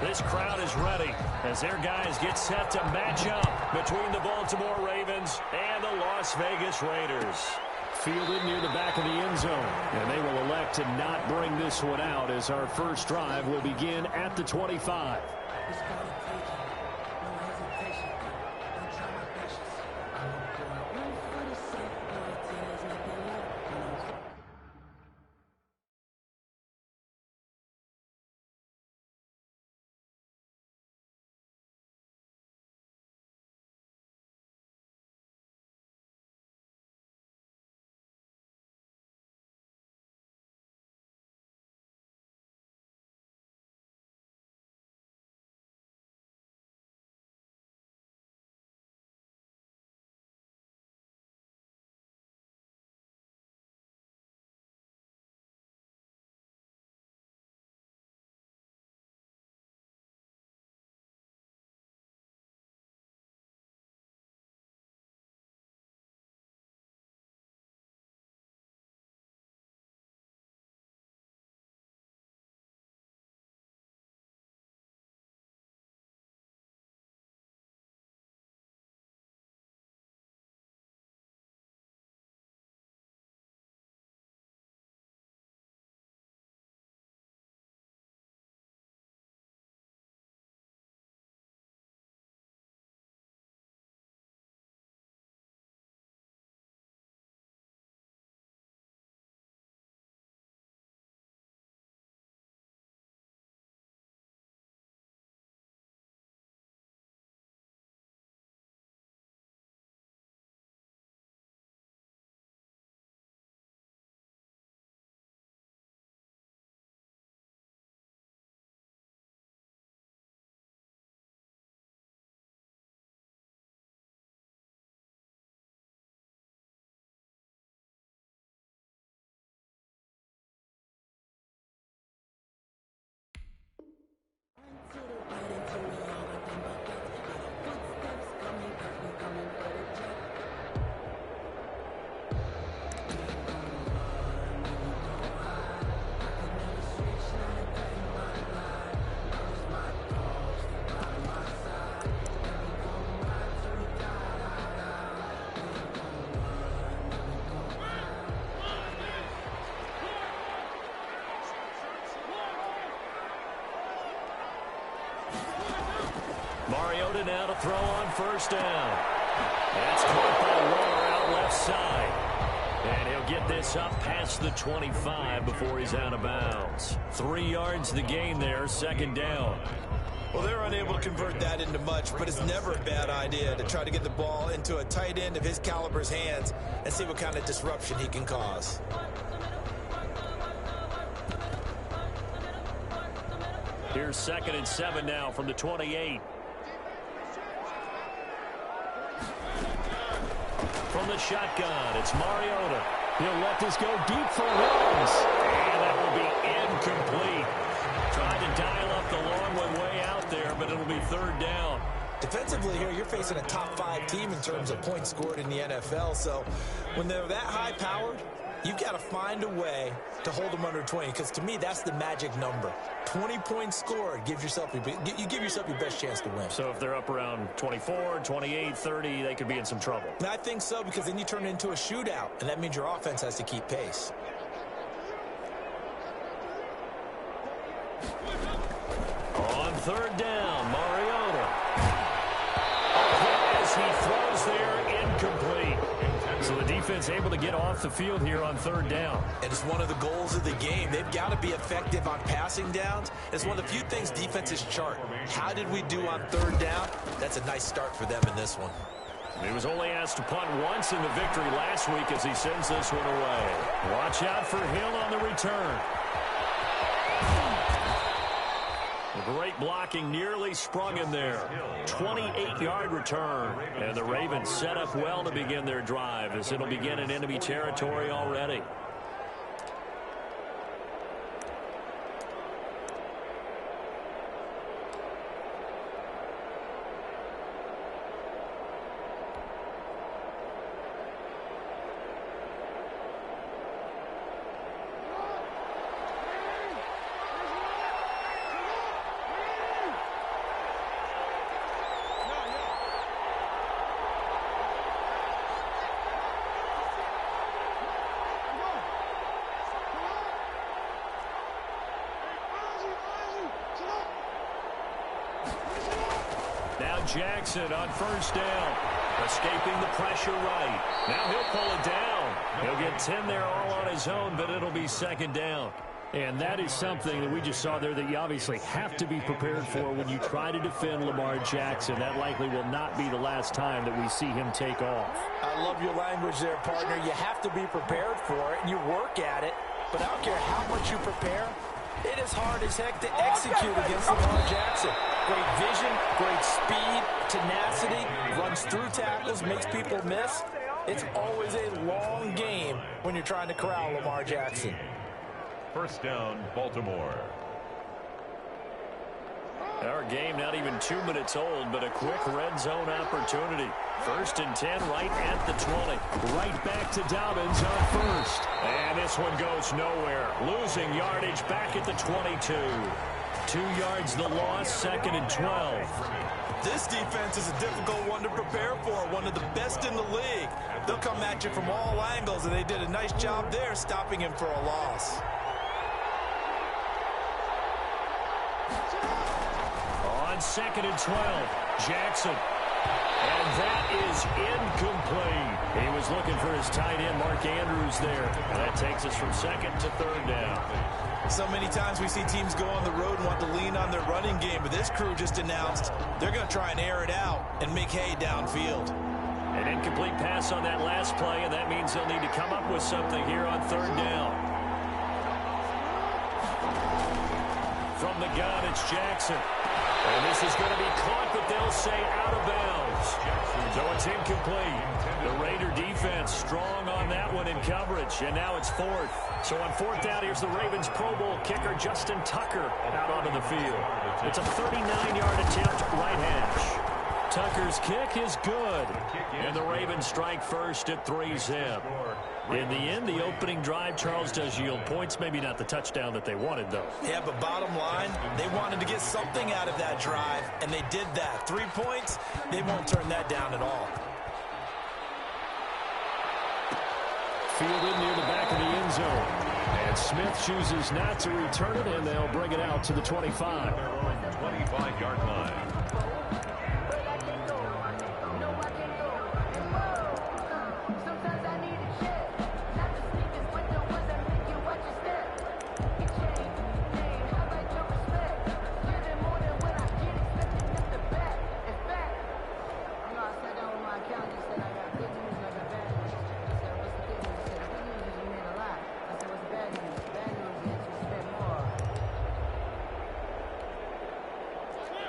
This crowd is ready as their guys get set to match up between the Baltimore Ravens and the Las Vegas Raiders. Fielded near the back of the end zone, and they will elect to not bring this one out as our first drive will begin at the 25. Mariota now to throw on first down. That's caught by Waller out left side. And he'll get this up past the 25 before he's out of bounds. 3 yards the gain there, second down. Well, they're unable to convert that into much, but it's never a bad idea to try to get the ball into a tight end of his caliber's hands and see what kind of disruption he can cause. Here's 2nd and 7 now from the 28. From the shotgun, it's Mariota. He'll let this go deep for Williams. And that will be incomplete. Tried to dial up the long one way out there, but it'll be 3rd down. Defensively here, you're facing a top 5 team in terms of points scored in the NFL. So when they're that high-powered, you've got to find a way to hold them under 20, because to me, that's the magic number. 20 points scored, you give yourself your best chance to win. So if they're up around 24, 28, 30, they could be in some trouble. And I think so, because then you turn it into a shootout, and that means your offense has to keep pace. On 3rd down, Mariota. As he throws there, incomplete. So the defense able to get off the field here on 3rd down. And it's one of the goals of the game. They've got to be effective on passing downs. It's one of the few things defenses chart. How did we do on 3rd down? That's a nice start for them in this one. He was only asked to punt once in the victory last week as he sends this one away. Watch out for Hill on the return. Great blocking, nearly sprung him there. 28-yard return. And the Ravens set up well to begin their drive as it'll begin in enemy territory already. Now Jackson on first down. Escaping the pressure right. Now he'll pull it down. He'll get 10 there all on his own, but it'll be second down. And that is something that we just saw there that you obviously have to be prepared for when you try to defend Lamar Jackson. That likely will not be the last time that we see him take off. I love your language there, partner. You have to be prepared for it, and you work at it. But I don't care how much you prepare, it is hard as heck to execute against Lamar Jackson. Great vision, great speed, tenacity, runs through tackles, makes people miss. It's always a long game when you're trying to corral Lamar Jackson. First down, Baltimore. Our game not even 2 minutes old, but a quick red zone opportunity. First and 10 right at the 20. Right back to Dobbins on first. And this one goes nowhere. Losing yardage back at the 22. 2 yards the loss, second and 12. This defense is a difficult one to prepare for, one of the best in the league. They'll come at you from all angles, and they did a nice job there stopping him for a loss. On second and 12, Jackson. And that is incomplete. He was looking for his tight end, Mark Andrews, there. And that takes us from second to third down. So many times we see teams go on the road and want to lean on their running game, but this crew just announced they're going to try and air it out and make hay downfield. An incomplete pass on that last play, and that means they'll need to come up with something here on third down. From the gun, it's Jackson. And this is going to be caught, but they'll say out of bounds. So it's incomplete. The Raider defense strong on that one in coverage, and now it's fourth. So on fourth down, here's the Ravens Pro Bowl kicker, Justin Tucker, out onto the field. It's a 39-yard attempt, right hash. Tucker's kick is good, and the Ravens strike first at 3-zip. In the end, the opening drive, Charles, does yield points. Maybe not the touchdown that they wanted, though. Yeah, but bottom line, they wanted to get something out of that drive, and they did that. 3 points, they won't turn that down at all. Fielded near the back of the end zone. And Smith chooses not to return it, and they'll bring it out to the 25. 25-yard line.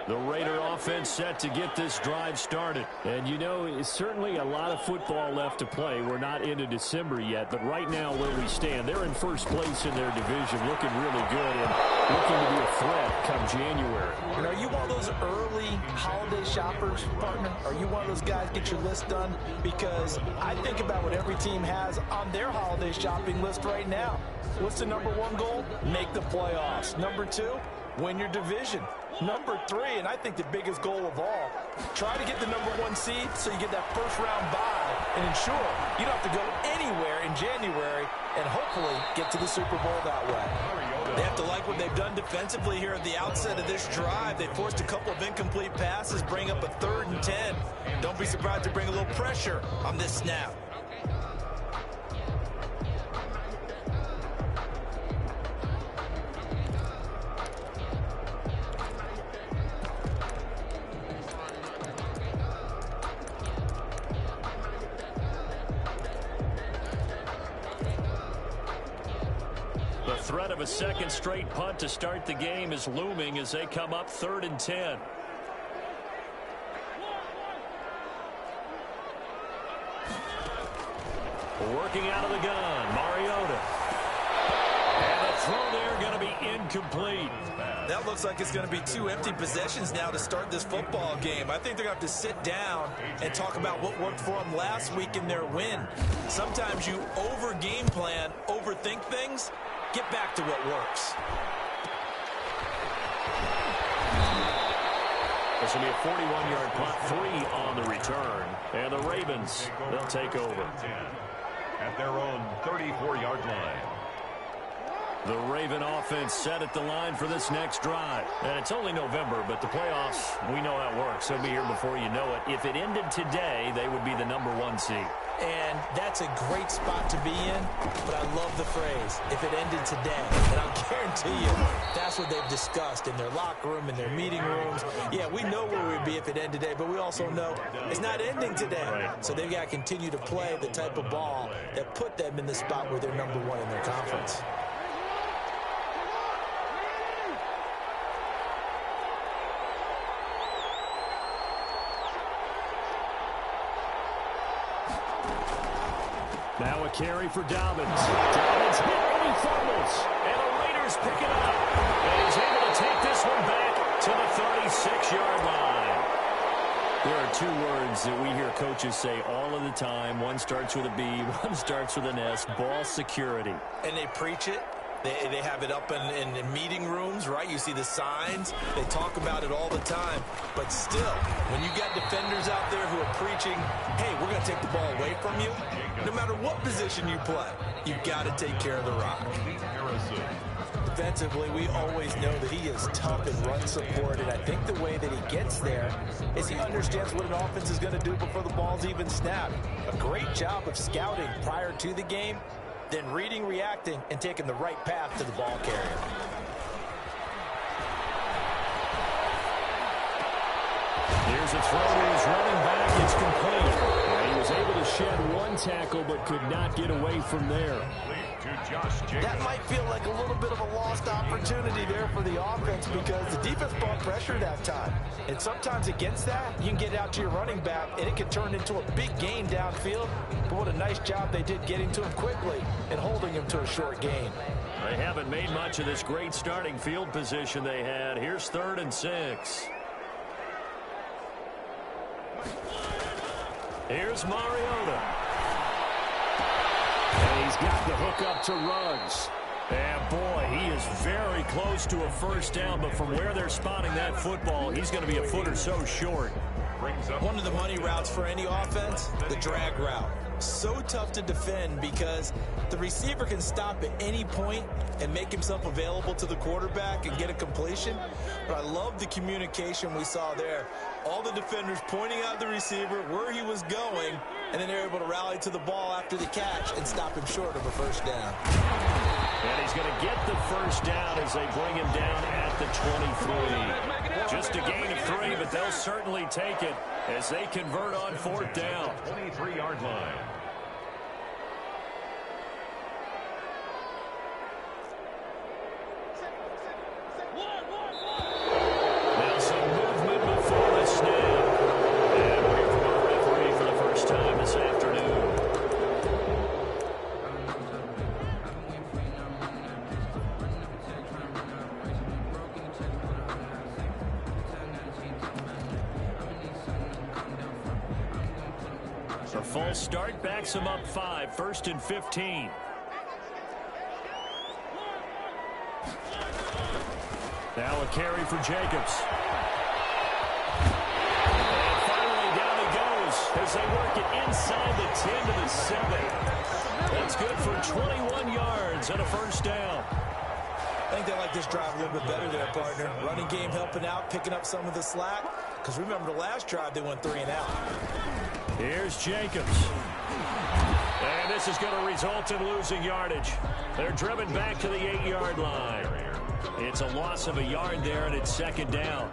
The Raider offense set to get this drive started. And, you know, it's certainly a lot of football left to play. We're not into December yet, but right now where we stand, they're in first place in their division, looking really good and looking to be a threat come January. And are you one of those early holiday shoppers, partner? Are you one of those guys get your list done? Because I think about what every team has on their holiday shopping list right now. What's the number one goal? Make the playoffs. Number two, win your division. Number three, and I think the biggest goal of all, try to get the number one seed so you get that first round bye and ensure you don't have to go anywhere in January and hopefully get to the Super Bowl that way. They have to like what they've done defensively here at the outset of this drive. They forced a couple of incomplete passes, bring up a 3rd and 10. Don't be surprised to bring a little pressure on this snap. The threat of a second straight punt to start the game is looming as they come up 3rd and 10. Working out of the gun, Mariota. And the throw there going to be incomplete. That looks like it's going to be 2 empty possessions now to start this football game. I think they're going to have to sit down and talk about what worked for them last week in their win. Sometimes you over-game plan, overthink things. Get back to what works. This will be a 41-yard punt, 3 on the return. And the Ravens, they'll take over. At their own 34-yard line. The Raven offense set at the line for this next drive. And it's only November, but the playoffs, we know how it works. They'll be here before you know it. If it ended today, they would be the #1 seed. And that's a great spot to be in, but I love the phrase, if it ended today. And I'll guarantee you, that's what they've discussed in their locker room, in their meeting rooms. Yeah, we know where we'd be if it ended today, but we also know it's not ending today. Right. So they've got to continue to play the type of ball that put them in the spot where they're #1 in their conference. Now a carry for Dobbins. Dobbins hit and he fumbles. And the Raiders pick it up. And he's able to take this one back to the 36-yard line. There are two words that we hear coaches say all of the time. One starts with a B, one starts with an S. Ball security. And they preach it. They have it up in meeting rooms, right? You see the signs. They talk about it all the time. But still, when you got defenders out there who are preaching, hey, we're going to take the ball away from you, no matter what position you play, you've got to take care of the rock. Defensively, we always know that he is tough in run support, and I think the way that he gets there is he understands what an offense is going to do before the ball's even snapped. A great job of scouting prior to the game, then reading, reacting, and taking the right path to the ball carrier. Here's a throw to his running back. It's complete. He was able to shed one tackle but could not get away from there. That might feel like a little bit of a lost opportunity there for the offense because the defense brought pressure that time. And sometimes against that, you can get out to your running back, and it can turn into a big gain downfield. But what a nice job they did getting to him quickly and holding him to a short gain. They haven't made much of this great starting field position they had. Here's 3rd and 6. Here's Mariota. And he's got the hook up to Ruggs. And boy, he is very close to a first down, but from where they're spotting that football, he's going to be a foot or so short. One of the money routes for any offense, the drag route. So tough to defend because the receiver can stop at any point and make himself available to the quarterback and get a completion. But I love the communication we saw there. All the defenders pointing out the receiver, where he was going, and then they're able to rally to the ball after the catch and stop him short of a first down. And he's going to get the first down as they bring him down at the 23. Just a gain of 3, but they'll certainly take it as they convert on 4th down. 23-yard line. Now some movement before the snap. And we're from our referee for the first time this afternoon. A false start backs him up 5, 1st and 15. Now a carry for Jacobs. And finally down he goes as they work it inside the 10 to the 7. That's good for 21 yards and a first down. I think they like this drive a little bit better there, partner. Running game helping out, picking up some of the slack. Because remember the last drive, they went 3 and out. Here's Jacobs. And this is going to result in losing yardage. They're driven back to the 8-yard line. It's a loss of a yard there, and it's 2nd down.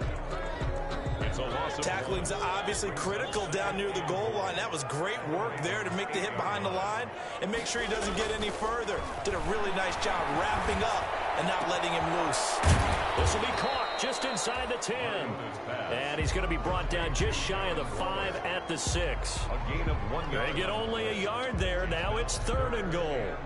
It's a loss of Tackling's obviously critical down near the goal line. That was great work there to make the hit behind the line and make sure he doesn't get any further. Did a really nice job wrapping up and not letting him loose. This will be caught just inside the 10. And he's going to be brought down just shy of the 5 at the 6. a gain of 1 yard. They get only a yard there. Now it's 3rd and goal.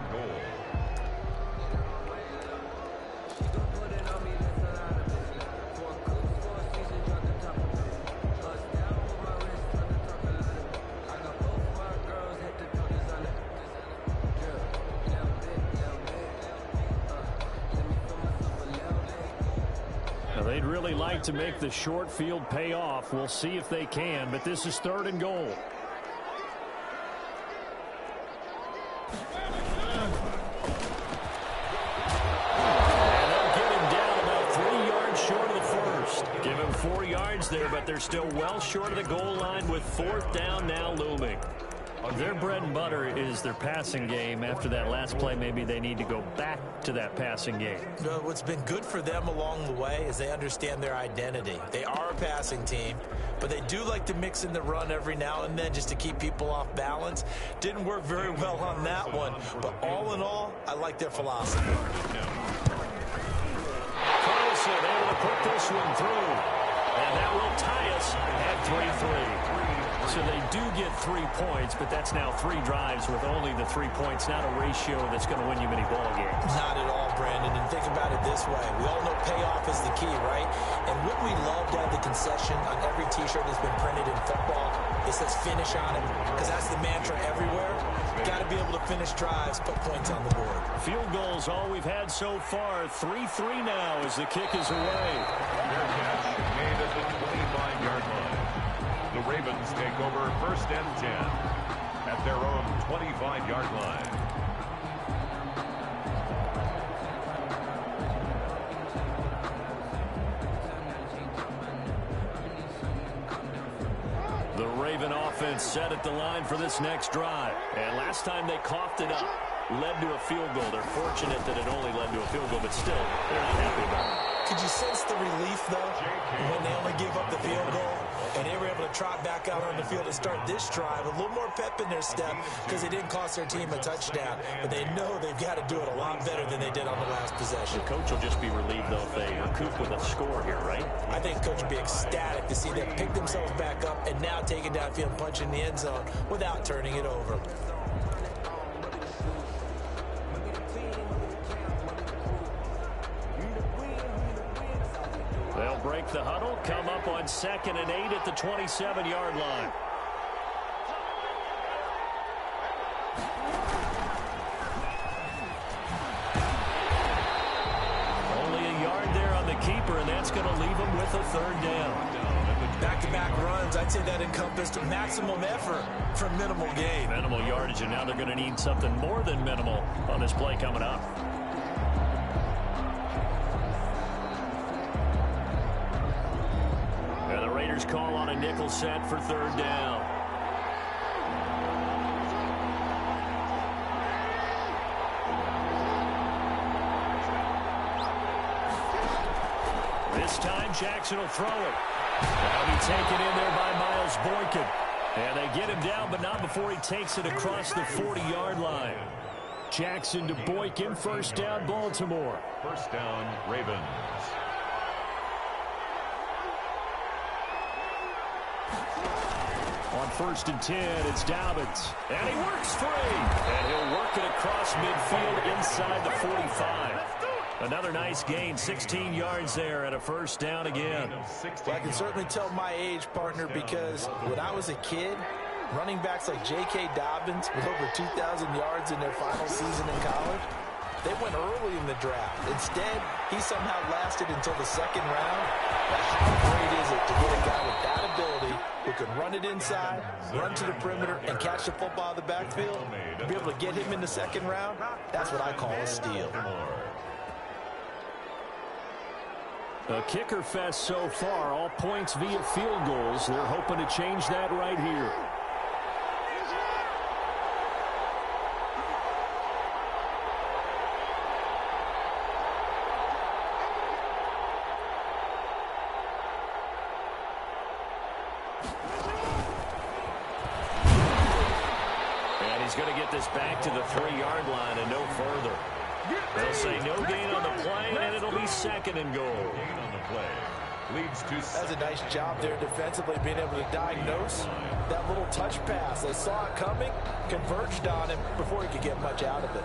They'd really like to make the short field pay off. We'll see if they can, but this is 3rd and goal. 4 yards there, but they're still well short of the goal line with 4th down now looming. Their bread and butter is their passing game. After that last play, maybe they need to go back to that passing game. What's been good for them along the way is they understand their identity. They are a passing team, but they do like to mix in the run every now and then just to keep people off balance. Didn't work very well on that one, but all in all, I like their philosophy. Carlson able to put this one through, and that will tie us at 3-3. So they do get 3 points, but that's now 3 drives with only the 3 points, not a ratio that's going to win you many ball games. Not at all, Brandon. And think about it this way. We all know payoff is the key, right? And wouldn't we love to have the concession on every T-shirt that's been printed in football? It says finish on it, because that's the mantra everywhere. Got to be able to finish drives, put points on the board. Field goals, all we've had so far. 3-3 now as the kick is away. Fair catch made at the 25-yard line. The Ravens take over 1st and 10 at their own 25-yard line. The Raven offense set at the line for this next drive. And last time they coughed it up, led to a field goal. They're fortunate that it only led to a field goal, but still, they're not happy about it. Could you sense the relief, though, when they only gave up the field goal and they were able to trot back out on the field to start this drive? A little more pep in their step because they didn't cost their team a touchdown, but they know they've got to do it a lot better than they did on the last possession. The coach will just be relieved, though, if they recoup with a score here, right? I think the coach will be ecstatic to see them pick themselves back up and now take it downfield and punch in the end zone without turning it over. They'll break the huddle, come up on 2nd and 8 at the 27-yard line. Only a yard there on the keeper, and that's going to leave them with a 3rd down. Back-to-back runs, I'd say that encompassed maximum effort for minimal gain. Minimal yardage, and now they're going to need something more than minimal on this play coming up. Call on a nickel set for 3rd down. This time Jackson will throw it. That'll be taken in there by Miles Boykin. And they get him down, but not before he takes it across the 40-yard line. Jackson to Boykin, 1st down Baltimore. 1st down Ravens. On 1st and 10, it's Dobbins. And he works free. And he'll work it across midfield inside the 45. Another nice gain, 16 yards there and a 1st down again. Well, I can certainly tell my age, partner, because when I was a kid, running backs like J.K. Dobbins with over 2,000 yards in their final season in college, they went early in the draft. Instead, he somehow lasted until the 2nd round. But how great is it to get a guy with that ability who can run it inside, run to the perimeter, and catch the football in the backfield? To be able to get him in the 2nd round, that's what I call a steal. A kicker fest so far, all points via field goals. They're hoping to change that right here. And he's going to get this back to the 3-yard line and no further. They'll say no gain on the play, and it'll be 2nd and goal. Gain on the play leads to. That's a nice job there defensively, being able to diagnose that little touch pass. They saw it coming, converged on him before he could get much out of it.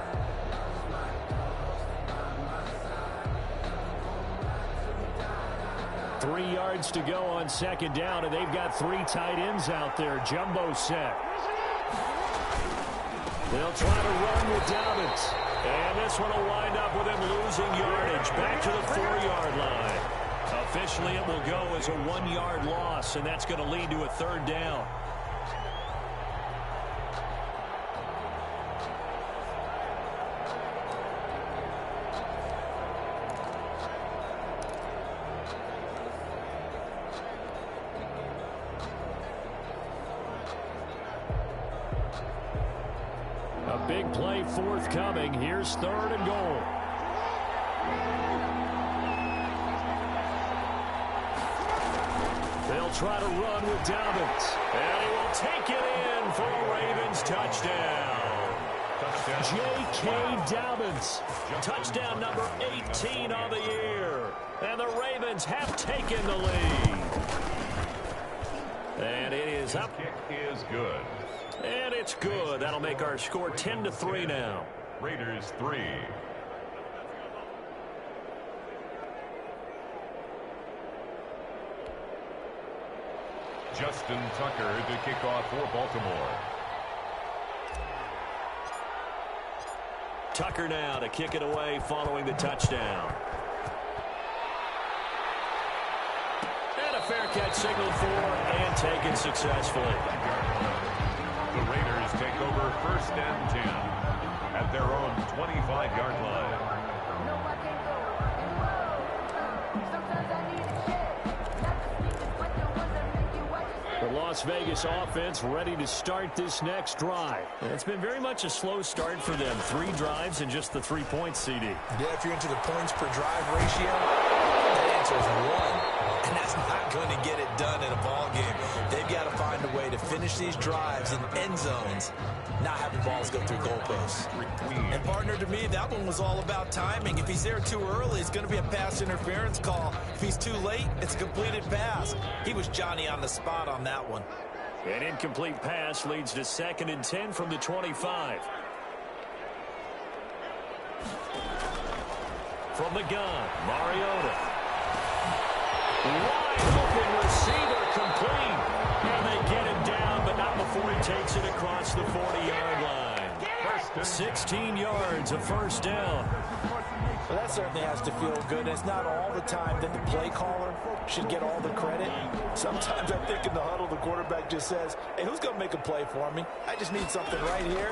Three yards to go on 2nd down, and they've got 3 tight ends out there. Jumbo set. They'll try to run with Dobbins. And this one will wind up with him losing yardage back to the 4-yard line. Officially, it will go as a 1-yard loss, and that's going to lead to a 3rd down. big play forthcoming. Here's 3rd and goal. They'll try to run with Dobbins. And he will take it in for a Ravens touchdown. J.K. Dobbins. Touchdown number 18 on the year. And the Ravens have taken the lead. And it is up. Kick is good. And it's good. That'll make our score 10-3 now. Raiders 3. Justin Tucker to kick off for Baltimore. Tucker now to kick it away following the touchdown. And a fair catch signaled for and taken successfully. The Raiders take over 1st and 10 at their own 25-yard line. The Las Vegas offense ready to start this next drive. It's been very much a slow start for them. 3 drives and just the 3 points, CD. Yeah, if you're into the points per drive ratio, that answer is 1. And that's not going to get it done in a ball game. They've got to find a way to finish these drives in end zones, not having balls go through goalposts. And partner, to me, that one was all about timing. If he's there too early, it's going to be a pass interference call. If he's too late, it's a completed pass. He was Johnny on the spot on that one. An incomplete pass leads to 2nd and 10 from the 25. From the gun, Mariota. Wide open receiver complete. And they get him down, but not before he takes it across the 40-yard line. 16 yards, a 1st down. Well, that certainly has to feel good. It's not all the time that the play caller should get all the credit. Sometimes I think in the huddle, the quarterback just says, hey, who's going to make a play for me? I just need something right here.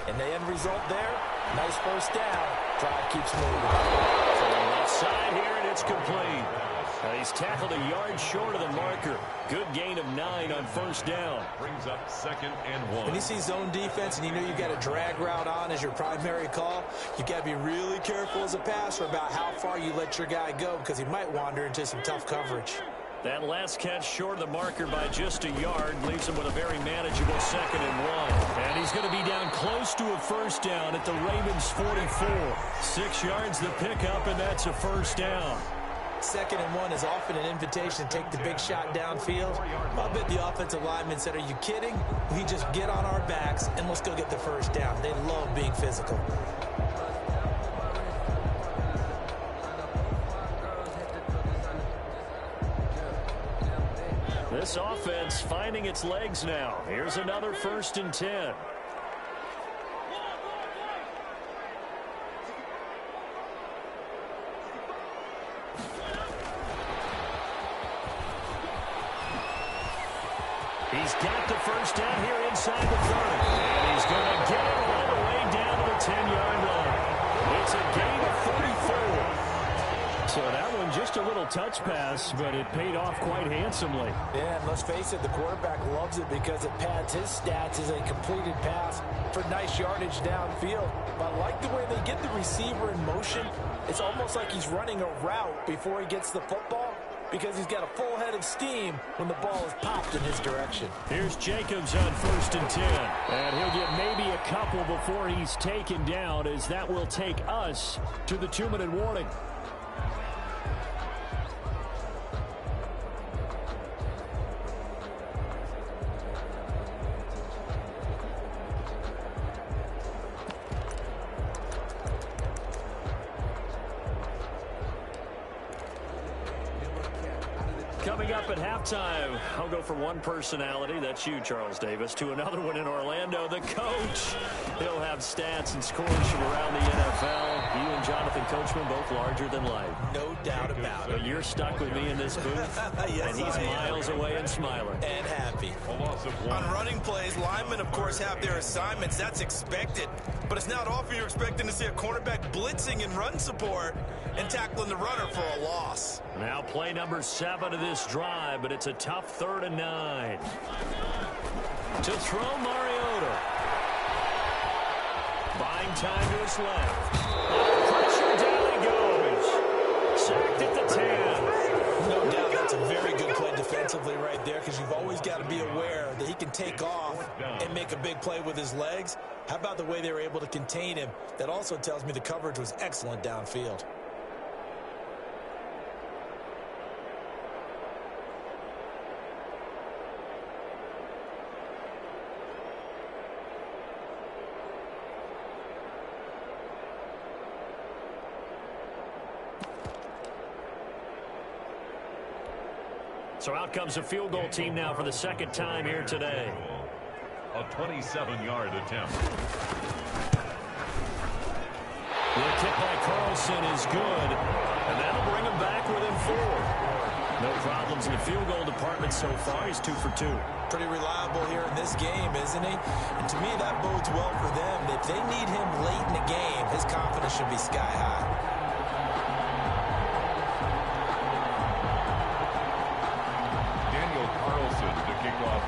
And the end result there, nice 1st down. Drive keeps moving. So left side here, and it's complete. He's tackled a yard short of the marker. Good gain of 9 on 1st down. Brings up 2nd and 1. When you see zone defense and you know you've got a drag route on as your primary call, you've got to be really careful as a passer about how far you let your guy go because he might wander into some tough coverage. That last catch short of the marker by just a yard leaves him with a very manageable 2nd and 1. And he's going to be down close to a 1st down at the Ravens 44. 6 yards the pickup, and that's a 1st down. 2nd and 1 is often an invitation to take the big shot downfield. I bet the offensive linemen said, are you kidding? We just get on our backs and let's go get the 1st down. They love being physical. This offense finding its legs now. Here's another 1st and 10. He's got the 1st down here inside the 30. And he's going to get it all the way down to the 10-yard line. It's a gain of 34. So that one just a little touch pass, but it paid off quite handsomely. Yeah, and let's face it, the quarterback loves it because it pads his stats as a completed pass for nice yardage downfield. But I like the way they get the receiver in motion. It's almost like he's running a route before he gets the football, because he's got a full head of steam when the ball is popped in his direction. Here's Jacobs on 1st and 10. And he'll get maybe a couple before he's taken down, as that will take us to the 2-minute warning. Coming up at halftime, I'll go from one personality, that's you, Charles Davis, to another one in Orlando, the coach. He'll have stats and scores from around the NFL. You and Jonathan Coachman, both larger than life. No doubt about it. But you're stuck with me in this booth, Yes, and he's miles away and smiling. And happy. A loss of 1. On running plays, linemen, of course, have their assignments. That's expected. But it's not often you're expecting to see a cornerback blitzing in run support and tackling the runner for a loss. Now play number 7 of this drive, but it's a tough 3rd and 9. To throw, Mariota. buying time to his left. Pressure, down he goes. Sacked at the 10. No doubt that's a very good play defensively right there, because you've always got to be aware that he can take off and make a big play with his legs. How about the way they were able to contain him? That also tells me the coverage was excellent downfield. So out comes a field goal team now for the second time here today. A 27-yard attempt. The kick by Carlson is good, and that'll bring him back within 4. No problems in the field goal department so far. He's 2 for 2. Pretty reliable here in this game, isn't he? And to me, that bodes well for them. If they need him late in the game, his confidence should be sky high.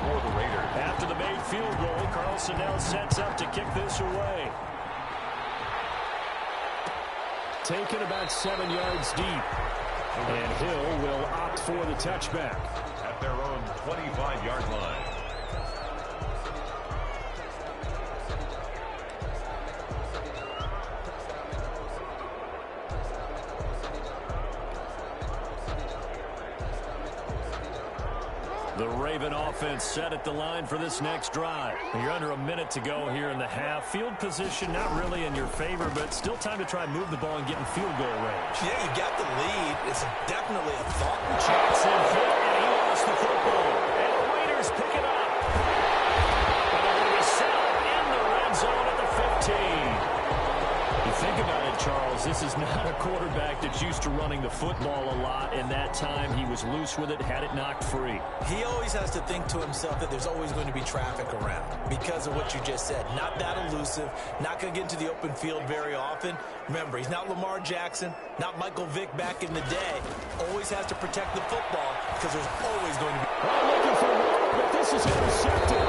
For the Raiders. After the made field goal, Carlson now sets up to kick this away. Taken about 7 yards deep. And Hill will opt for the touchback. At their own 25-yard line. The Raven offense set at the line for this next drive. You're under a minute to go here in the half. Field position not really in your favor, but still time to try and move the ball and get in field goal range. Yeah, you got the lead. It's definitely a thought. Jackson hit, and he lost the football. And the Raiders pick it up. And they're going to be set in the red zone at the 15. You think about it, Charles, this is not a quarterback that's used to running the football a lot, and that time he was loose with it, had it knocked free. He always has to think to himself that there's always going to be traffic around because of what you just said. Not that elusive, not going to get into the open field very often. Remember, he's not Lamar Jackson, not Michael Vick back in the day. Always has to protect the football because there's always going to be... Looking for more, but this is intercepted.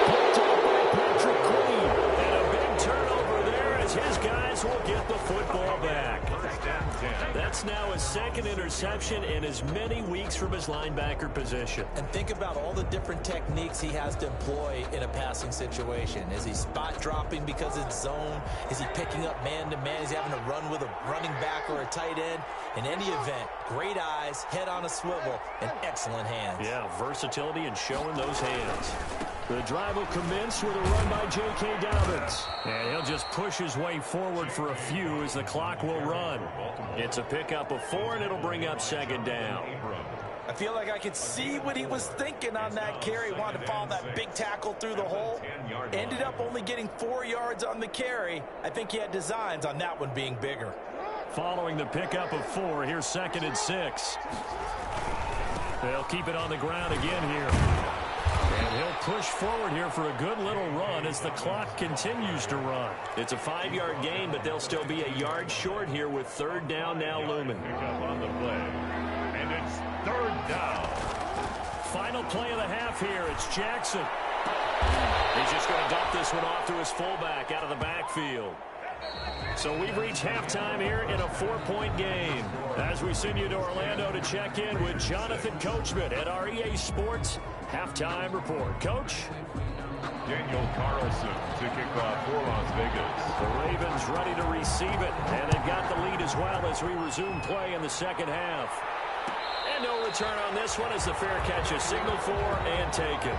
Picked up by Patrick Queen. And a big turnover there as his guys will get the football back. That's now his second interception in as many weeks from his linebacker position. And think about all the different techniques he has to employ in a passing situation. Is he spot dropping because it's zone? Is he picking up man-to-man? Is he having to run with a running back or a tight end? In any event, great eyes, head on a swivel, and excellent hands. Yeah, versatility and showing those hands. The drive will commence with a run by J.K. Dobbins. And he'll just push his way forward for a few as the clock will run. It's a pickup of 4, and it'll bring up second down. I feel like I could see what he was thinking on that carry. Wanted to follow that big tackle through the hole. Ended up only getting 4 yards on the carry. I think he had designs on that one being bigger. Following the pickup of 4, here's 2nd and 6. They'll keep it on the ground again here. And he'll push forward here for a good little run as the clock continues to run. It's a 5-yard gain, but they'll still be a yard short here with 3rd down now looming. Pick up on the play. And it's 3rd down. Final play of the half here. It's Jackson. He's just going to dump this one off to his fullback out of the backfield. So we've reached halftime here in a 4-point game. As we send you to Orlando to check in with Jonathan Coachman at our EA Sports Halftime Report. Coach? Daniel Carlson to kick off for Las Vegas. The Ravens ready to receive it, and they've got the lead as well as we resume play in the second half. And no return on this one as the fair catch is signaled for and taken.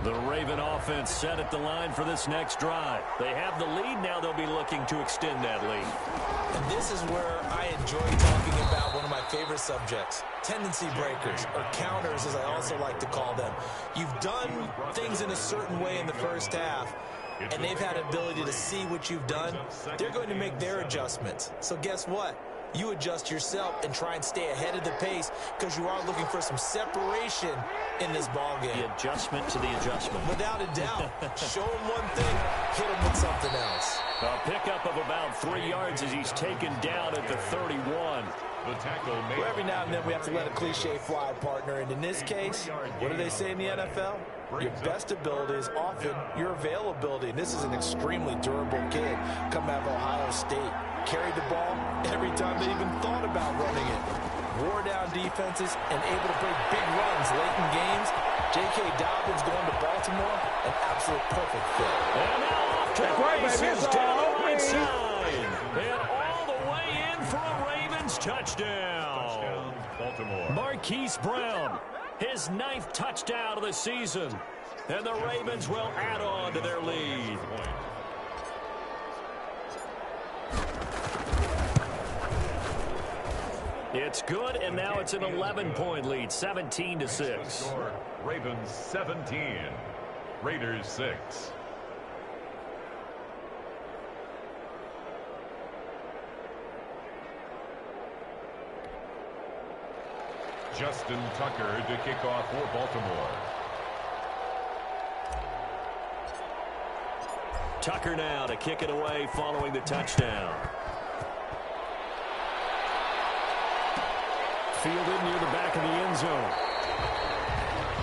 The Raven offense set at the line for this next drive. They have the lead. Now they'll be looking to extend that lead. And this is where I enjoy talking about one of my favorite subjects, tendency breakers, or counters as I also like to call them. You've done things in a certain way in the first half, and they've had ability to see what you've done. They're going to make their adjustments. So guess what? you adjust yourself and try and stay ahead of the pace because you are looking for some separation in this ball game. The adjustment to the adjustment. Without a doubt. Show him one thing, hit him with something else. A pickup of about 3 yards as he's taken down at the 31. The tackle made. Well, every now and then we have to let a cliche fly, partner. And in this case, what do they say in the NFL? Your best ability is often your availability. And this is an extremely durable kid coming out of Ohio State. Carried the ball every time they even thought about running it. Wore down defenses and able to break big runs late in games. J.K. Dobbins going to Baltimore, an absolute perfect fit. And now off to the races down the right side. And all the way in for a Ravens touchdown. Baltimore. Marquise Brown, his 9th touchdown of the season. And the Ravens will add on to their lead. It's good, and now it's an 11-point lead, 17-6. Ravens 17, Raiders 6. Justin Tucker to kick off for Baltimore. Tucker now to kick it away following the touchdown. Fielded near the back of the end zone.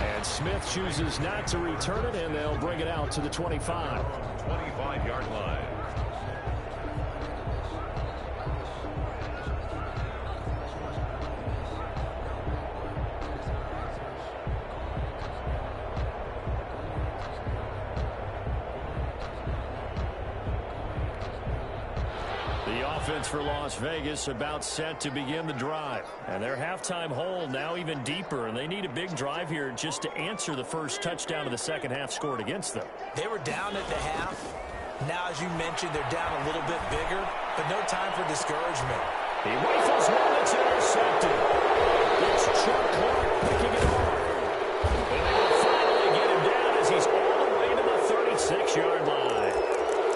And Smith chooses not to return it, and they'll bring it out to the 25. 25-yard line. Offense for Las Vegas about set to begin the drive. And their halftime hole now even deeper, and they need a big drive here just to answer the first touchdown of the second half scored against them. They were down at the half. Now, as you mentioned, they're down a little bit bigger, but no time for discouragement. He rifles one that's intercepted. It's Chuck Clark picking it off. And they will finally get him down as he's all the way to the 36-yard line.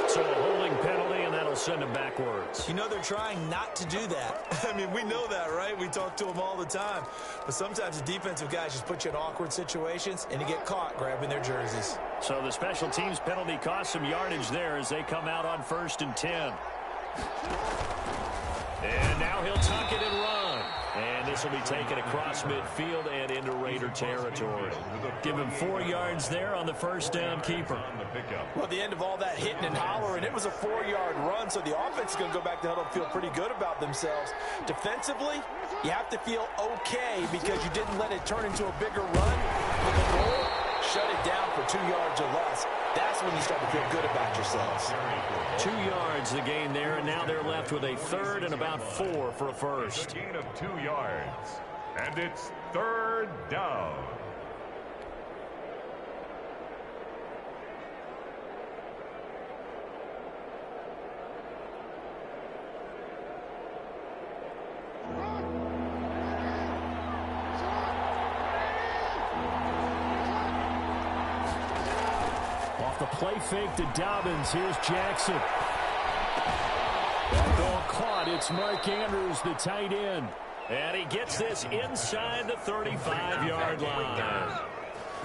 So a holding penalty, and that'll send him backwards. You know, they're trying not to do that. I mean, we know that, right? We talk to them all the time. But sometimes the defensive guys just put you in awkward situations, and you get caught grabbing their jerseys. So the special teams penalty cost some yardage there as they come out on 1st and 10. And now he'll tuck it and run. And this will be taken across midfield and into Raider territory. Give him 4 yards there on the first down keeper. Well, at the end of all that hitting and hollering, it was a 4-yard run, so the offense is going to go back to huddle and feel pretty good about themselves. Defensively, you have to feel okay because you didn't let it turn into a bigger run. With the goal, shut it down for 2 yards or less. That's when you start to feel good about yourselves. 2 yards the gain there, and now they're left with a 3rd and about 4 for a first. A gain of 2 yards, and it's 3rd down. Off the play fake to Dobbins. Here's Jackson. Ball caught. It's Mark Andrews, the tight end. And he gets this inside the 35-yard line.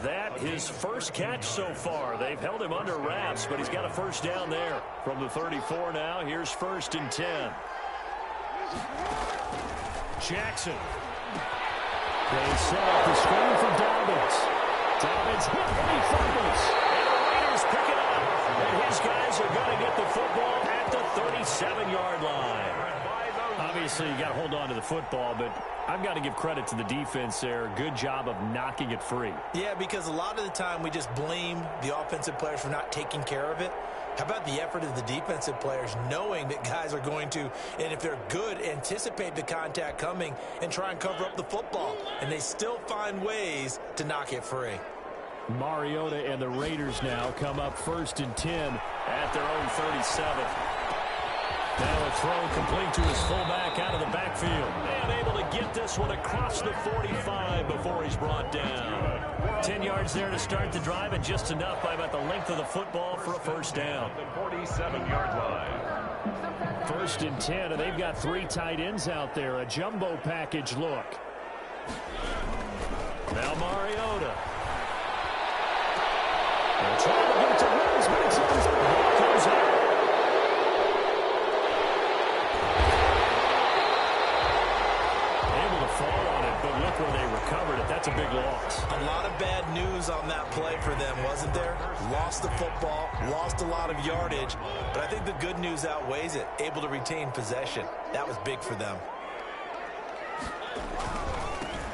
That his first catch so far. They've held him under wraps, but he's got a first down there. From the 34 now, here's 1st and 10. Jackson. They set up the screen for Dobbins. Dobbins hit and he fumbles. And the Raiders pick it up. And his guys are going to get the football at the 37-yard line. Obviously, you got to hold on to the football, but I've got to give credit to the defense there. Good job of knocking it free. Yeah, because a lot of the time we just blame the offensive players for not taking care of it. How about the effort of the defensive players knowing that guys are going to, and if they're good, anticipate the contact coming and try and cover up the football. And they still find ways to knock it free. Mariota and the Raiders now come up 1st and 10 at their own 37. Now a throw complete to his fullback out of the backfield. And able to get this one across the 45 before he's brought down. 10 yards there to start the drive, and just enough by about the length of the football for a first down. The 47-yard line. First and 10, and they've got 3 tight ends out there. A jumbo package look. Now Mariota. They're trying to get it to Williams, but it's ball comes out. Able to fall on it, but look where they recovered it. That's a big loss. A lot of bad news on that play for them, wasn't there? Lost the football, lost a lot of yardage, but I think the good news outweighs it. Able to retain possession. That was big for them.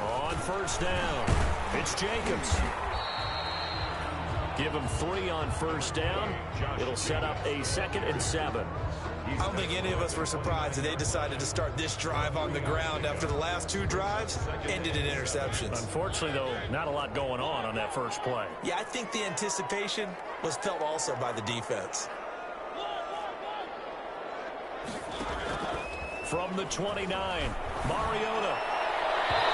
On first down, it's Jacobs. Give him 3 on first down. It'll set up a 2nd and 7. I don't think any of us were surprised that they decided to start this drive on the ground after the last 2 drives ended in interceptions. Unfortunately, though, not a lot going on that first play. Yeah, I think the anticipation was felt also by the defense. From the 29, Mariota.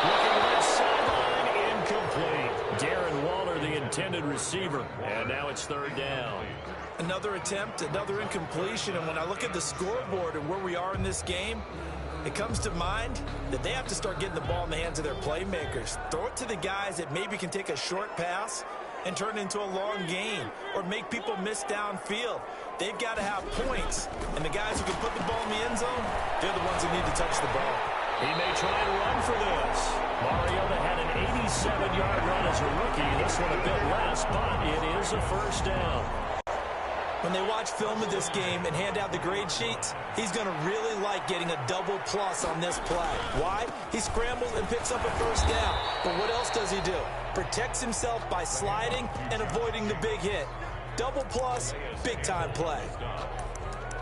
Looking left sideline, incomplete. Darren Waller, the intended receiver. And now it's 3rd down. Another attempt, another incompletion. And when I look at the scoreboard and where we are in this game, it comes to mind that they have to start getting the ball in the hands of their playmakers. Throw it to the guys that maybe can take a short pass and turn it into a long gain or make people miss downfield. They've got to have points. And the guys who can put the ball in the end zone, they're the ones who need to touch the ball. He may try and run for this. Mariota had an 87-yard run as a rookie. This one a bit less, but it is a first down. When they watch film of this game and hand out the grade sheets, he's going to really like getting a double plus on this play. Why? He scrambles and picks up a first down. But what else does he do? Protects himself by sliding and avoiding the big hit. Double plus, big-time play.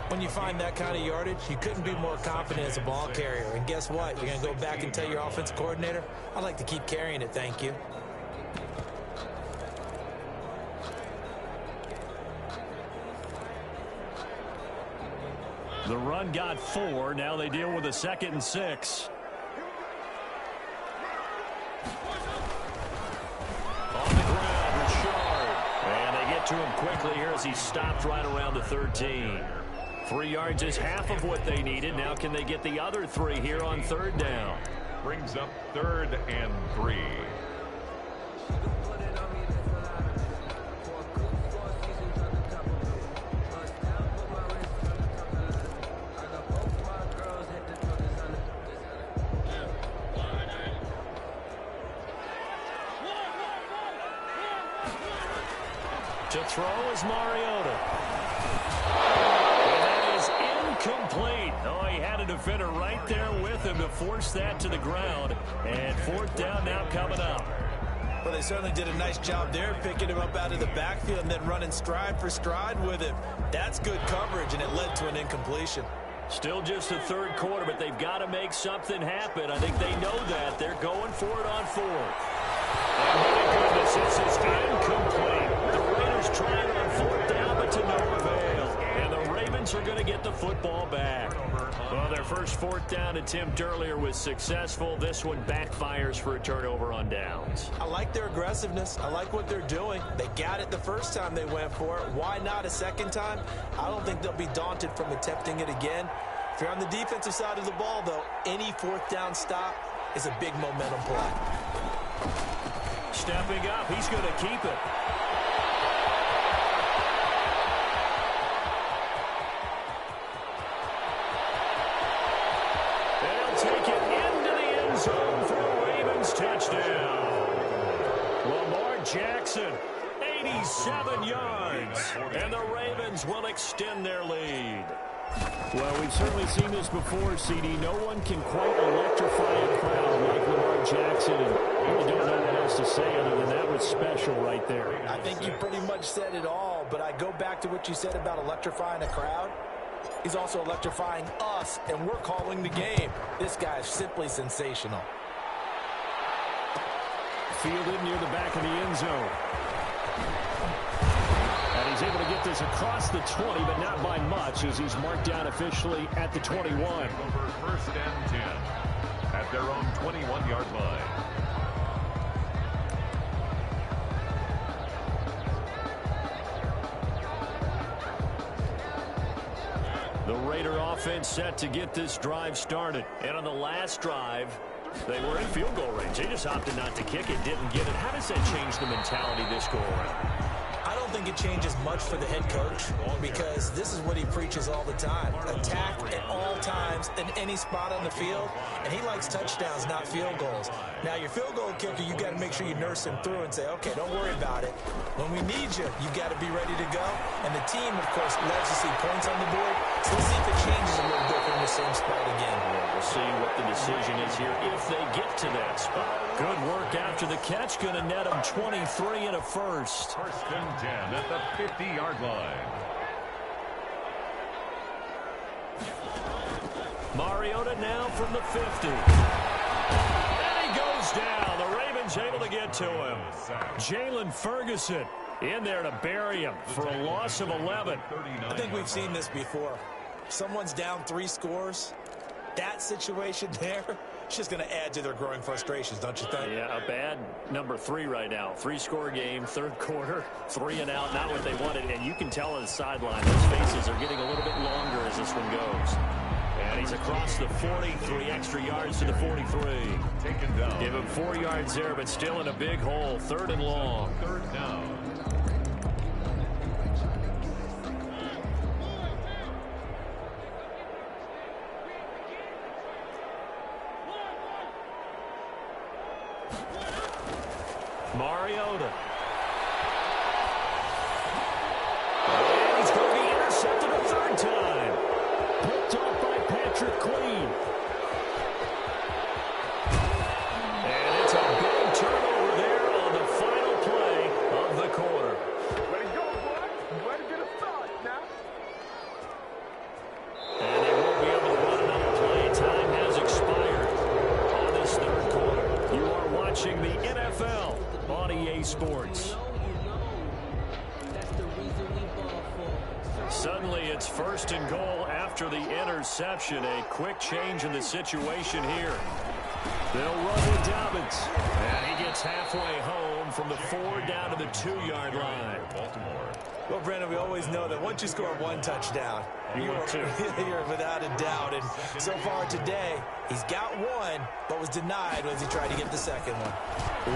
When you find that kind of yardage, you couldn't be more confident as a ball carrier. And guess what? You're going to go back and tell your offensive coordinator, I'd like to keep carrying it, thank you. The run got 4. Now they deal with a 2nd and 6. On the ground, Richard. And they get to him quickly here as he stopped right around the 13. 3 yards is half of what they needed. Now can they get the other 3 here on 3rd down? Brings up 3rd and 3. To throw is Mariota. And that is incomplete. Oh, he had a defender right there with him to force that to the ground. And 4th down now coming up. Well, they certainly did a nice job there, picking him up out of the backfield and then running stride for stride with him. That's good coverage, and it led to an incompletion. Still just the 3rd quarter, but they've got to make something happen. I think they know that. They're going for it on 4th. And my goodness, this is incomplete. The Raiders trying on 4th down, but to no avail. And the Ravens are going to get the football back. Well, their first 4th down attempt earlier was successful. This one backfires for a turnover on downs. I like their aggressiveness. I like what they're doing. They got it the first time they went for it. Why not a second time? I don't think they'll be daunted from attempting it again. If you're on the defensive side of the ball, though, any 4th down stop is a big momentum play. Stepping up, he's going to keep it. They'll take it into the end zone for a Ravens touchdown. Lamar Jackson, 87 yards, and the Ravens will extend their lead. Well, we've certainly seen this before, CD. No one can quite electrify a crowd like Lamar Jackson, and I really don't know what else to say other than that was special right there. I think you pretty much said it all, but I go back to what you said about electrifying a crowd. He's also electrifying us, and we're calling the game. This guy is simply sensational. Fielded near the back of the end zone. And he's able to get this across the 20, but not by much, as he's marked down officially at the 21. Over 1st and 10 at their own 21-yard line. The Raider offense set to get this drive started. And on the last drive, they were in field goal range. They just opted not to kick it, didn't get it. How does that change the mentality this go around? I don't think it changes much for the head coach because this is what he preaches all the time. Attack at all times in any spot on the field, and he likes touchdowns, not field goals. Now, your field goal kicker, you got to make sure you nurse him through and say, okay, don't worry about it. When we need you, you got to be ready to go. And the team, of course, loves to see points on the board. So let's see if it changes a little bit from the same spot again. We'll see what the decision is here if they get to that spot. Good work after the catch. Going to net them 23 and a first. First and 10 at the 50-yard line. Mariota now from the 50. And he goes down. The Ravens able to get to him. Jalen Ferguson in there to bury him for a loss of 11. I think we've seen this before. Someone's down 3 scores. That situation there, it's just going to add to their growing frustrations, don't you think? Yeah, a bad number 3 right now. 3-score game, third quarter, 3 and out, not what they wanted. And you can tell on the sideline, those faces are getting a little bit longer as this one goes. And he's across the 40, 3 extra yards to the 43. Taken down. Give him 4 yards there, but still in a big hole. 3rd and long. 3rd down. Mariota. And he's going to be intercepted a 3rd time. Picked off by Patrick Queen. And it's a big turnover there on the final play of the quarter. Way to go, boy. Way to get a start now. And they won't be able to run another play. Time has expired on this 3rd quarter. You are watching the NFL on EA Sports. Suddenly it's 1st and goal after the interception. A quick change in the situation here. They'll run with Dobbins. And he gets halfway home from the 4 down to the 2-yard line. Baltimore. Well, Brandon, we always know that once you score 1 touchdown, you're without a doubt. And so far today, he's got 1, but was denied as he tried to get the 2nd one.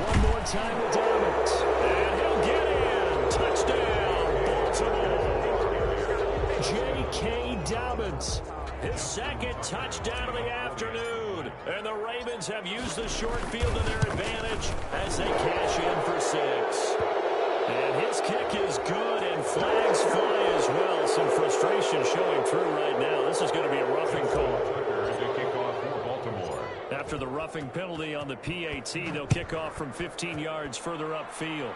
One more time with Dobbins. And he'll get in. Touchdown, Baltimore. J.K. Dobbins, his 2nd touchdown of the afternoon. And the Ravens have used the short field to their advantage as they cash in for 6. And his kick is good, and flags fly as well. Some frustration showing through right now. This is going to be a roughing call. Tucker, the kickoff for Baltimore. After the roughing penalty on the PAT, they'll kick off from 15 yards further upfield.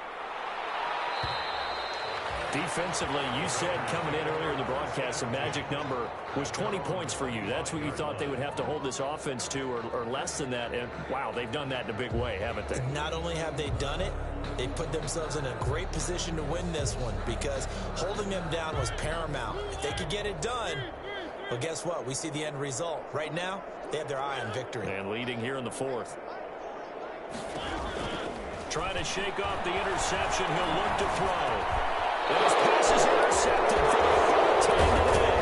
Defensively, you said coming in earlier in the broadcast, the magic number was 20 points for you. That's what you thought they would have to hold this offense to, or less than that. And, wow, they've done that in a big way, haven't they? Not only have they done it, they put themselves in a great position to win this one because holding them down was paramount. If they could get it done, well, guess what? We see the end result. Right now, they have their eye on victory. And leading here in the 4th. Trying to shake off the interception. He'll look to throw. And his pass is intercepted for the 3rd time today.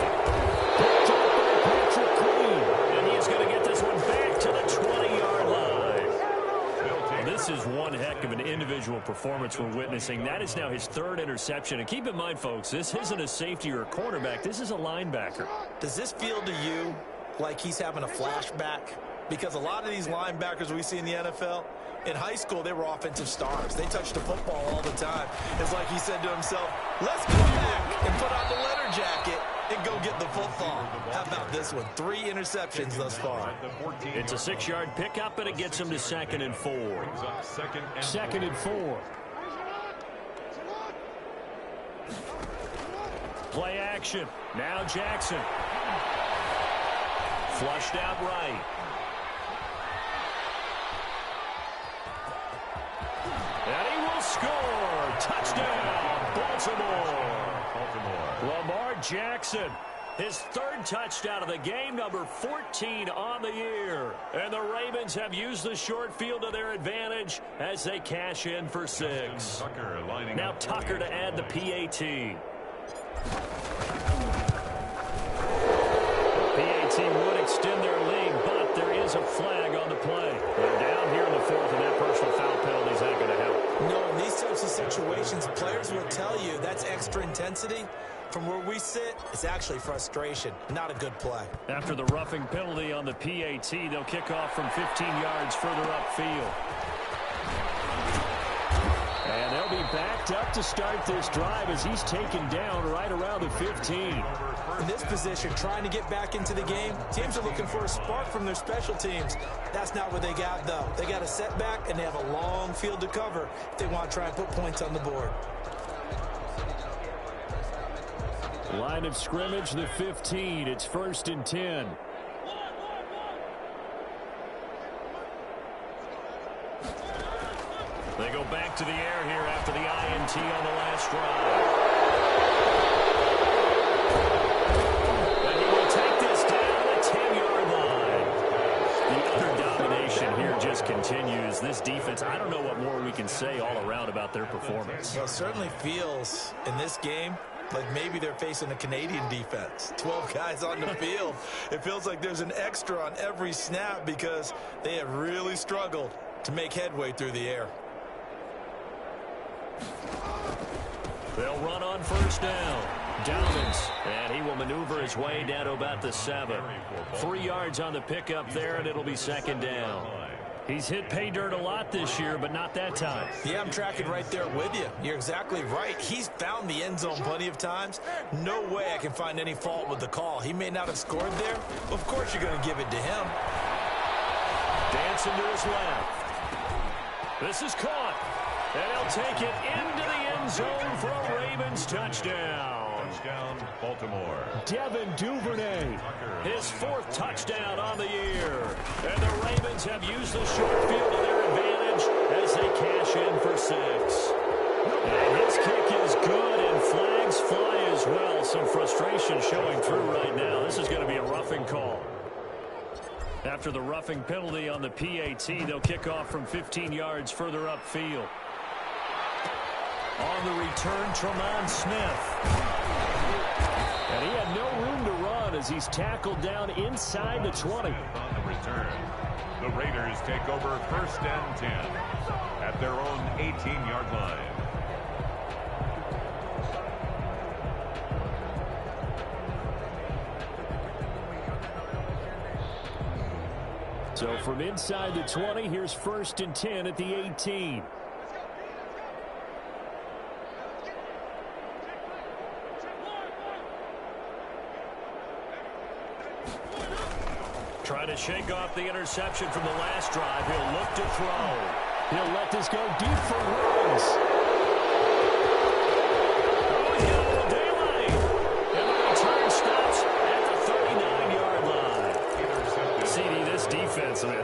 Picked up by Patrick Queen. And he's going to get this one back to the 20-yard line. This is one heck of an individual performance we're witnessing. That is now his 3rd interception. And keep in mind, folks, this isn't a safety or a cornerback. This is a linebacker. Does this feel to you like he's having a flashback? Because a lot of these linebackers we see in the NFL, in high school, they were offensive stars. They touched the football all the time. It's like he said to himself, let's go back and put on the letter jacket and go get the football. How about this one? 3 interceptions thus far. It's a 6-yard pickup, and it gets him to 2nd and 4. 2nd and 4. Play action. Now Jackson. Flushed out right. And he will score. Touchdown, Baltimore. Lamar Jackson, his 3rd touchdown of the game, number 14 on the year. And the Ravens have used the short field to their advantage as they cash in for 6. Now Tucker to add the PAT. KC would extend their lead, but there is a flag on the play. They're down here in the fourth, and that personal foul penalty is not going to help. No, in these types of situations, players will tell you that's extra intensity. From where we sit, it's actually frustration. Not a good play. After the roughing penalty on the PAT, they'll kick off from 15 yards further upfield. And they'll be backed up to start this drive as he's taken down right around the 15. In this position, trying to get back into the game, teams are looking for a spark from their special teams. That's not what they got, though. They got a setback, and they have a long field to cover if they want to try and put points on the board. Line of scrimmage, the 15. It's 1st and 10. They go back to the air here after the INT on the last drive. And he will take this down the 10-yard line. The utter domination here just continues. This defense, I don't know what more we can say all around about their performance. Well, it certainly feels in this game like maybe they're facing a Canadian defense. 12 guys on the field. It feels like there's an extra on every snap because they have really struggled to make headway through the air. They'll run on 1st down. Dobbins, and he will maneuver his way down to about the 7. 3 yards on the pickup there, and it'll be 2nd down. He's hit pay dirt a lot this year, but not that time. Yeah, I'm tracking right there with you. You're exactly right. He's found the end zone plenty of times. No way I can find any fault with the call. He may not have scored there. Of course you're going to give it to him. Dancing to his left. This is caught. And he'll take it into the end zone for a Ravens touchdown. Touchdown, Baltimore. Devin Duvernay, his 4th touchdown on the year. And the Ravens have used the short field to their advantage as they cash in for 6. And his kick is good, and flags fly as well. Some frustration showing through right now. This is going to be a roughing call. After the roughing penalty on the PAT, they'll kick off from 15 yards further upfield. On the return, Tremont Smith. And he had no room to run as he's tackled down inside the 20. On the return, the Raiders take over 1st and 10 at their own 18-yard line. So from inside the 20, here's 1st and 10 at the 18. Trying to shake off the interception from the last drive. He'll look to throw. He'll let this go deep for Ruggs. Oh, he's got a little daylight. And the return stops at the 39-yard line. CD, this defense, man,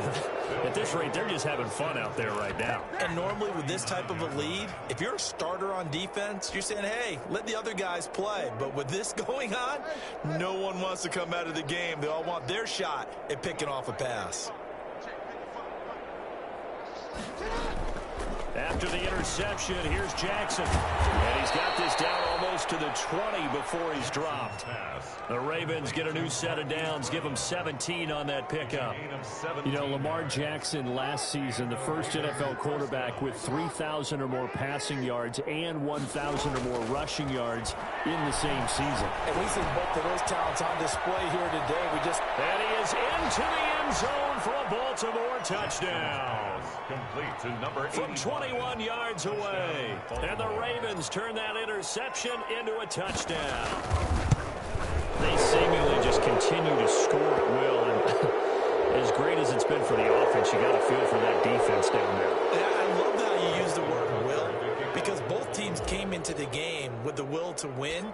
at this rate, they're just having fun out there right now. And normally with this type of a lead, if you're a starter on defense, you're saying, hey, let the other guys play. But with this going on, no one wants to come out of the game. They all want their shot at picking off a pass. After the interception, here's Jackson. And he's got this down almost to the 20 before he's dropped. The Ravens get a new set of downs, give them 17 on that pickup. You know, Lamar Jackson last season, the first NFL quarterback with 3,000 or more passing yards and 1,000 or more rushing yards in the same season. And we see both of those talents on display here today. And he is into the end zone for a Baltimore touchdown. Complete to number 80. From 21 yards away. And the Ravens turn that interception into a touchdown. They seemingly just continue to score at will. And as great as it's been for the offense, you got to feel for that defense down there. I love how you use the word will, because both teams came into the game with the will to win.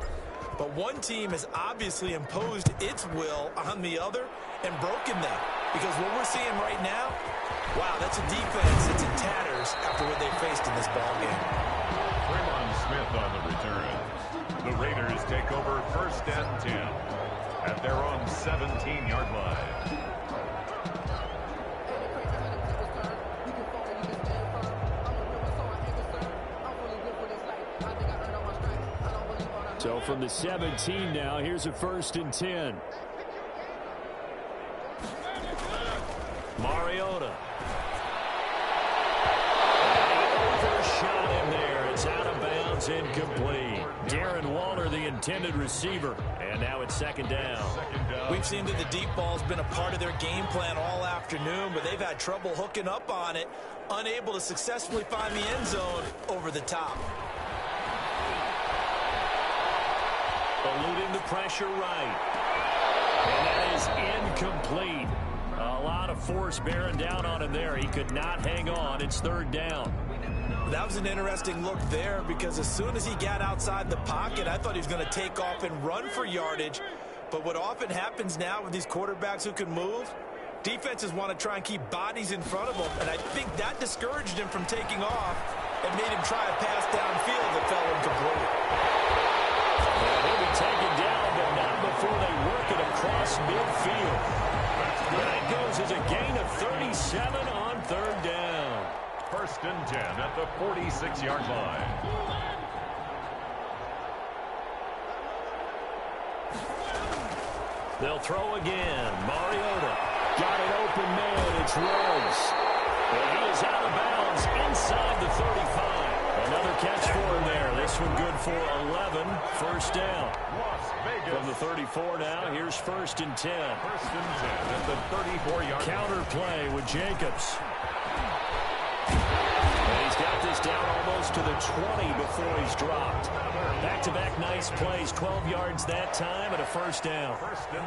But one team has obviously imposed its will on the other and broken them. Because what we're seeing right now, wow, that's a defense that's in tatters after what they faced in this ballgame. Tremont Smith on the return. The Raiders take over 1st and 10 at their own 17-yard line. So from the 17 now, here's a 1st and 10. Mariota. Overshot him there. It's out of bounds, incomplete. Darren Waller, the intended receiver. And now it's second down. We've seen that the deep ball's been a part of their game plan all afternoon, but they've had trouble hooking up on it, unable to successfully find the end zone over the top. Eluding the pressure right. And that is incomplete. A lot of force bearing down on him there. He could not hang on. It's third down. That was an interesting look there because as soon as he got outside the pocket, I thought he was going to take off and run for yardage. But what often happens now with these quarterbacks who can move, defenses want to try and keep bodies in front of them. And I think that discouraged him from taking off and made him try a pass downfield that fell incomplete. He'll be taken down, but not before they work it across midfield. That goes as a gain of 37 on third down. First and 10 at the 46-yard line. They'll throw again. Mariota got an open man. It's Rhodes. And he is out of bounds inside the 35. Another catch for him there. This one good for 11. First down. Las Vegas. From the 34 now, here's first and 10. First and 10 at the 34-yard line. Counter play with Jacobs. And he's got this down almost to the 20 before he's dropped. Back-to-back nice plays, 12 yards that time and a first down.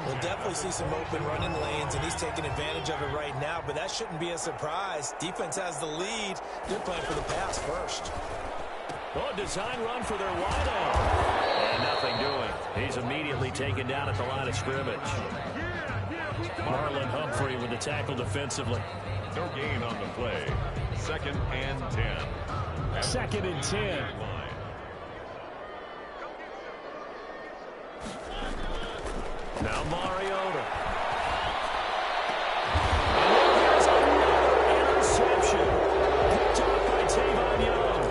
We'll definitely see some open running lanes, and he's taking advantage of it right now, but that shouldn't be a surprise. Defense has the lead. They're playing for the pass first. Oh, design run for their wideout. And nothing doing. He's immediately taken down at the line of scrimmage. Marlon Humphrey with the tackle defensively. No gain on the play. Second and 10. Second and 10. Now Mariota. And there's another interception. Picked off by Tavon Young.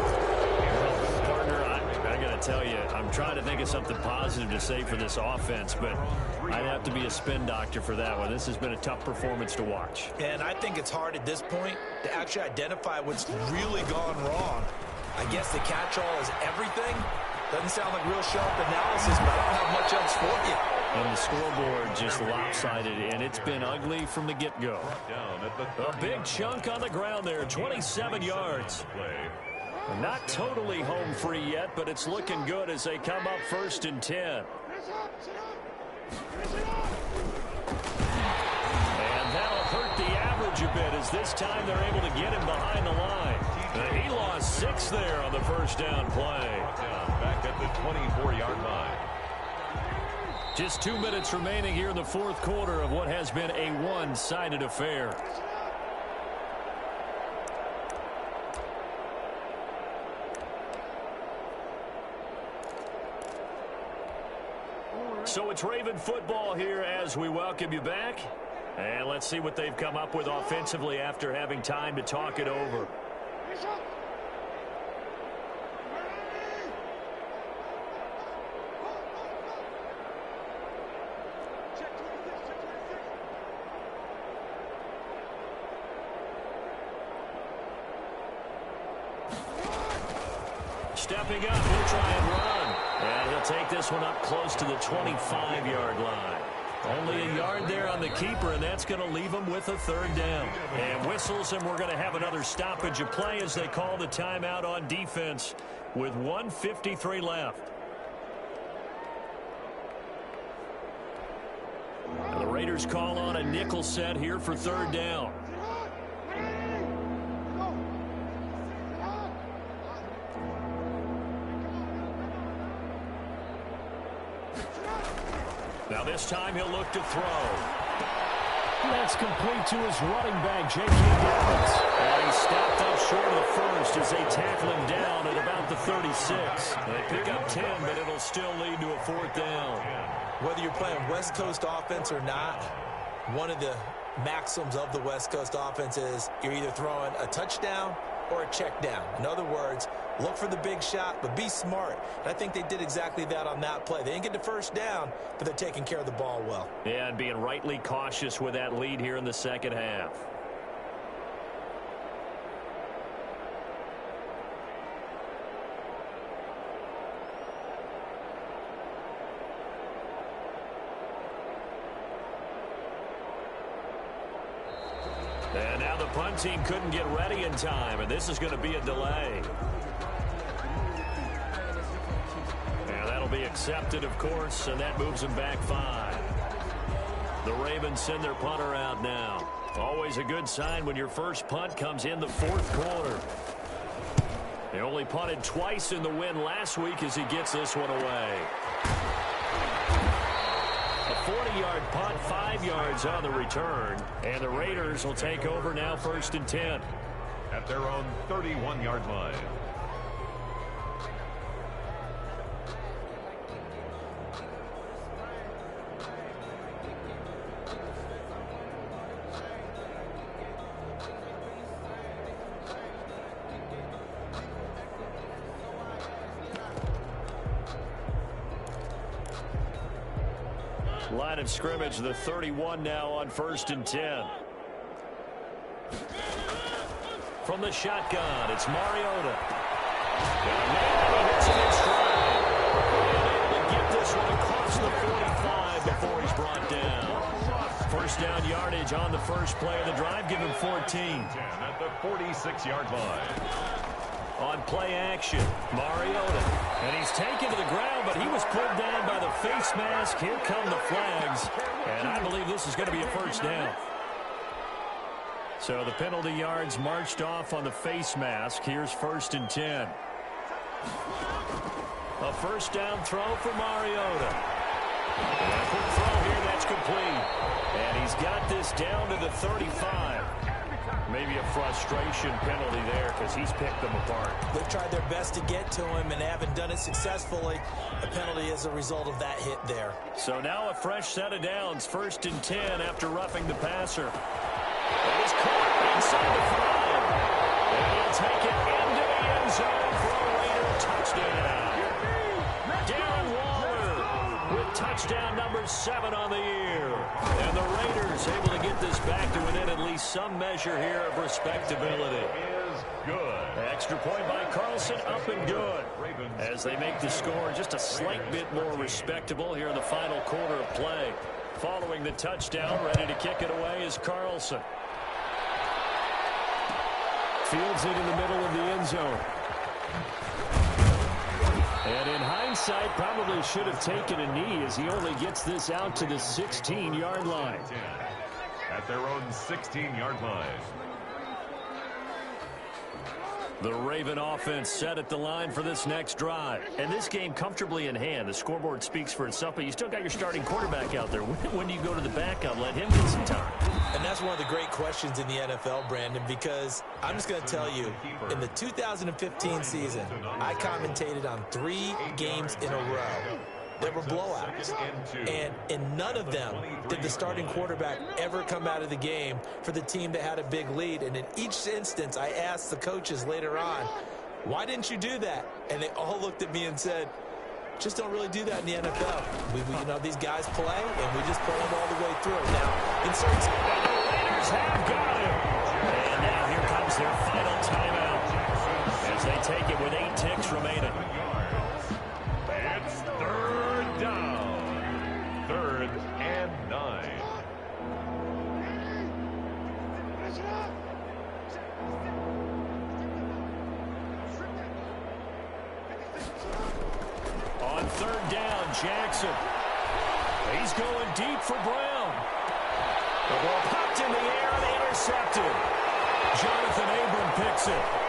Partner, I got to tell you, I'm trying to think of something positive to say for this offense, but I'd have to be a spin doctor for that one. This has been a tough performance to watch. And I think it's hard at this point to actually identify what's really gone wrong. I guess the catch-all is everything. Doesn't sound like real sharp analysis, but I don't have much else for you. And the scoreboard just lopsided, and it's been ugly from the get-go. A big chunk on the ground there, 27 yards. Not totally home free yet, but it's looking good as they come up first and 10. And that'll hurt the average a bit as this time they're able to get him behind the line. He lost 6 there on the first down play. Back at the 24-yard line. Just 2 minutes remaining here in the fourth quarter of what has been a one-sided affair. So it's Raven football here as we welcome you back. And let's see what they've come up with offensively after having time to talk it over. Stepping up, he'll try and run. And he'll take this one up close to the 25-yard line. Only a yard there on the keeper, and that's going to leave him with a third down. And whistles, and we're going to have another stoppage of play as they call the timeout on defense with 1:53 left. The Raiders call on a nickel set here for third down. Now this time he'll look to throw. That's complete to his running back, J.K. Dobbins. And he stopped up short of the first as they tackle him down at about the 36. They pick up 10, but it'll still lead to a fourth down. Whether you're playing West Coast offense or not, one of the maxims of the West Coast offense is you're either throwing a touchdown or a check down. In other words, look for the big shot, but be smart. And I think they did exactly that on that play. They didn't get the first down, but they're taking care of the ball well. Yeah, and being rightly cautious with that lead here in the second half. punt team couldn't get ready in time, and this is going to be a delay. And that'll be accepted, of course, and that moves them back 5. The Ravens send their punter out now. Always a good sign when your first punt comes in the 4th quarter. They only punted twice in the win last week as he gets this one away. A 40-yard punt, 5 yards on the return. And the Raiders will take over now 1st and 10. At their own 31-yard line. Line of scrimmage, the 31 now on 1st and 10. From the shotgun, it's Mariota. And he hits it in stride. And able to get this one across the 45 before he's brought down. First down yardage on the first play of the drive, give him 14. 10 at the 46-yard line. On play action, Mariota. And he's taken to the ground, but he was pulled down by the face mask. Here come the flags. And I believe this is going to be a first down. So the penalty yards marched off on the face mask. Here's 1st and 10. A first down throw for Mariota. And a quick throw here, that's complete. And he's got this down to the 35. Maybe a frustration penalty there because he's picked them apart. They've tried their best to get to him and haven't done it successfully. A penalty as a result of that hit there. So now a fresh set of downs. 1st and 10 after roughing the passer. It is caught inside the 5. And he'll take it into the end zone for a Raider touchdown. Darren Waller with touchdown number 7 on the year. And the Raiders able to get this back to within at least some measure here of respectability. Is good. Extra point by Carlson, up and good. As they make the score just a slight bit more respectable here in the final quarter of play. Following the touchdown, ready to kick it away is Carlson. Fields it in the middle of the end zone. And in hindsight, probably should have taken a knee as he only gets this out to the 16-yard line. At their own 16-yard line. The Raven offense set at the line for this next drive. And this game comfortably in hand. The scoreboard speaks for itself, but you still got your starting quarterback out there. When do you go to the backup? Let him get some time. And that's one of the great questions in the NFL, Brandon, because I'm just going to tell you, in the 2015 season, I commentated on 3 games in a row. There were blowouts, and in none of them did the starting quarterback ever come out of the game for the team that had a big lead. And in each instance, I asked the coaches later on, why didn't you do that? And they all looked at me and said, just don't really do that in the NFL. You know, these guys play, and we just play them all the way through. Now, inserts. And the Raiders have got him. And now here comes their final timeout as they take it with 8 ticks remaining. It's 3rd down. 3rd and 9. On 3rd down, Jackson. He's going deep for Brown. The ball popped in the air and intercepted. Jonathan Abram picks it.